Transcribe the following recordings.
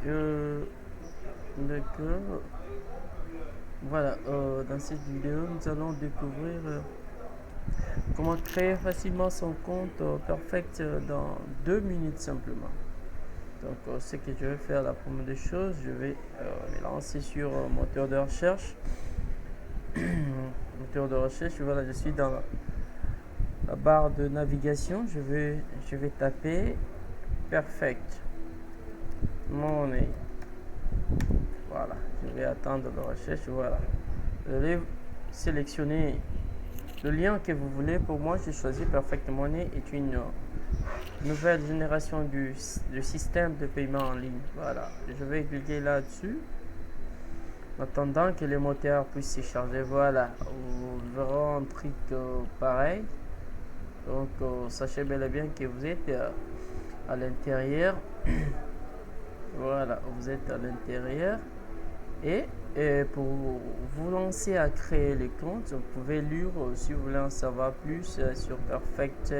Euh, d'accord. Voilà, dans cette vidéo, nous allons découvrir comment créer facilement son compte Perfect dans 2 minutes simplement. Donc, ce que je vais faire, la première des choses, je vais me lancer sur moteur de recherche. Moteur de recherche, voilà, je suis dans la barre de navigation. Je vais taper Perfect Money. Voilà, je vais attendre la recherche. Voilà, vous allez sélectionner le lien que vous voulez. Pour moi, j'ai choisi Perfect Money est une nouvelle génération du système de paiement en ligne. Voilà, je vais cliquer là-dessus en attendant que les moteurs puissent se charger. Voilà, vous verrez un truc pareil. Donc, sachez bel et bien que vous êtes à l'intérieur. Voilà, vous êtes à l'intérieur. Et, pour vous lancer à créer les comptes, vous pouvez lire si vous voulez en savoir plus sur Perfect.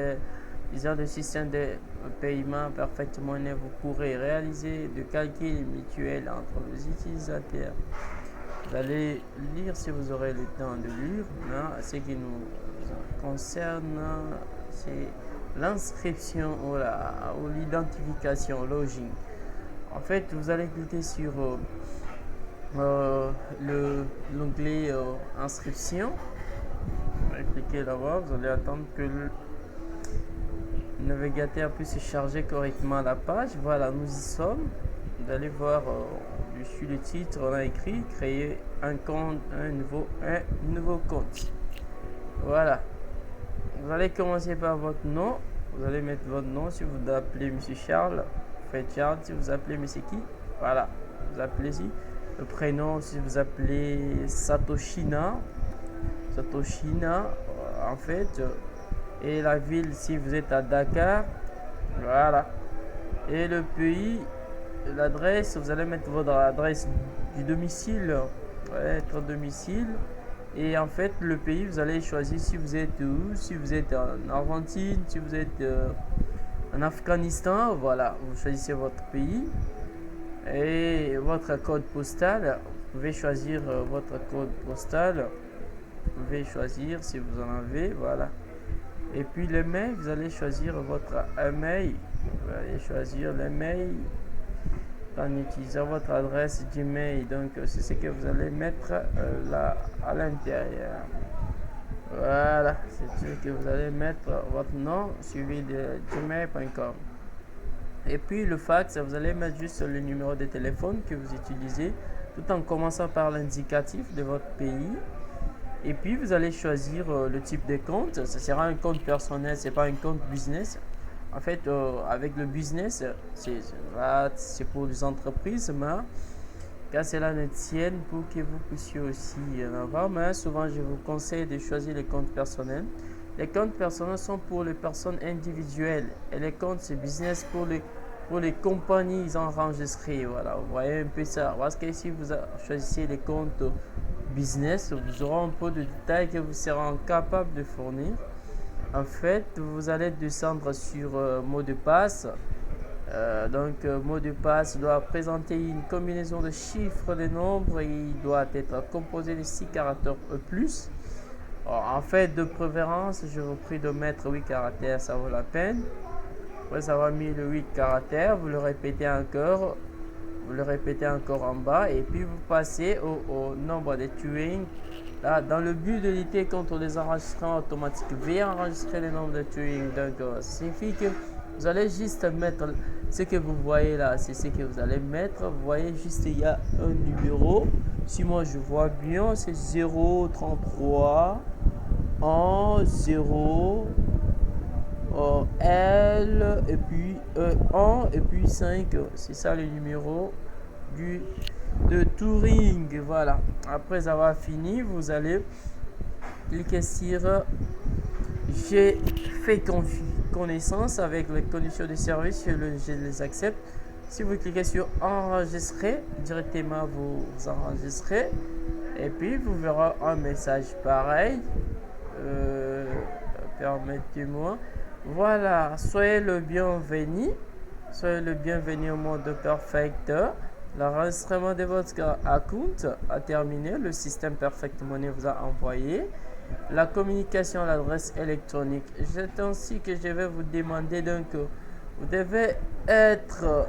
Disant le système de paiement Perfect Money, vous pourrez réaliser des calculs mutuels entre les utilisateurs. Vous allez lire si vous aurez le temps de lire. Ce qui nous concerne, c'est l'inscription ou l'identification, login. En fait, vous allez cliquer sur l'onglet inscription. Vous allez cliquer là-bas, vous allez attendre que le navigateur puisse charger correctement la page. Voilà, nous y sommes. Vous allez voir dessus le titre, on a écrit créer un compte, un nouveau compte. Voilà. Vous allez commencer par votre nom. Vous allez mettre votre nom si vous appelez Monsieur Charles. Faites Charles si vous appelez Monsieur qui. Voilà. Vous appelez ici. Le prénom si vous appelez Satoshina. Satoshina en fait. Et la ville si vous êtes à Dakar. Voilà. Et le pays, l'adresse, vous allez mettre votre adresse du domicile. Votre domicile. Et en fait, le pays, vous allez choisir si vous êtes où, si vous êtes en Argentine, si vous êtes en Afghanistan. Voilà, vous choisissez votre pays et votre code postal. Vous pouvez choisir votre code postal. Vous pouvez choisir si vous en avez. Voilà. Et puis le mail, vous allez choisir votre email. Vous allez choisir l'email en utilisant votre adresse Gmail. Donc, c'est ce que vous allez mettre là à l'intérieur. Voilà, c'est ce que vous allez mettre votre nom suivi de gmail.com. Et puis le fax, vous allez mettre juste le numéro de téléphone que vous utilisez, tout en commençant par l'indicatif de votre pays. Et puis vous allez choisir le type de compte. Ce sera un compte personnel, c'est pas un compte business. En fait, avec le business, c'est pour les entreprises, mais quand cela ne tienne, pour que vous puissiez aussi en avoir. Mais souvent, je vous conseille de choisir les comptes personnels. Les comptes personnels sont pour les personnes individuelles et les comptes, c'est business pour les compagnies enregistrées. Voilà, vous voyez un peu ça. Parce que si vous choisissez les comptes business, vous aurez un peu de détails que vous serez capable de fournir. En fait, vous allez descendre sur mot de passe. Mot de passe doit présenter une combinaison de chiffres, de nombres et il doit être composé de 6 caractères ou plus. En fait, de préférence, je vous prie de mettre 8 caractères, ça vaut la peine. Après avoir mis le 8 caractères, vous le répétez encore. Vous le répétez encore en bas et puis vous passez au nombre de Turing. Là, dans le but de lutter contre les enregistrements automatiques, veuillez enregistrer le nombre de Turing. Donc, ça signifie que vous allez juste mettre ce que vous voyez là, c'est ce que vous allez mettre. Vous voyez juste, il y a un numéro. Si moi je vois bien, c'est 033 1 0 L et puis 1 et puis 5. C'est ça le numéro de Turing. Voilà. Après avoir fini, vous allez cliquer sur j'ai fait connaissance avec les conditions de service, je les accepte. Si vous cliquez sur enregistrer, directement vous enregistrez et puis vous verrez un message pareil. Permettez-moi. Voilà, soyez le bienvenu. Soyez le bienvenu au mode perfect. L'enregistrement de votre compte a terminé. Le système Perfect Money vous a envoyé la communication à l'adresse électronique. C'est ainsi que je vais vous demander donc, vous devez être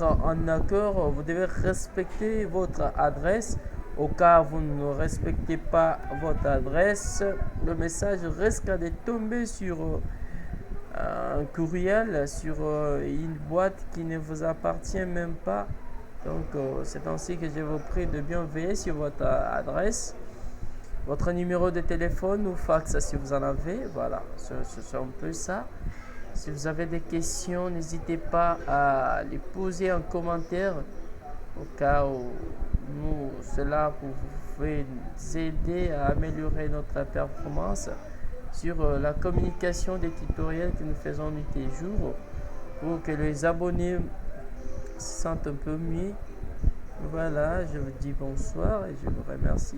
en accord, vous devez respecter votre adresse. Au cas où vous ne respectez pas votre adresse, le message risque de tomber sur un courriel, sur une boîte qui ne vous appartient même pas. Donc c'est ainsi que je vous prie de bien veiller sur votre adresse, votre numéro de téléphone ou fax si vous en avez. Voilà, c'est un peu ça. Si vous avez des questions, n'hésitez pas à les poser en commentaire au cas où cela vous aider à améliorer notre performance sur la communication des tutoriels que nous faisons nuit et jour pour que les abonnés se sentent un peu mieux. Voilà, je vous dis bonsoir et je vous remercie.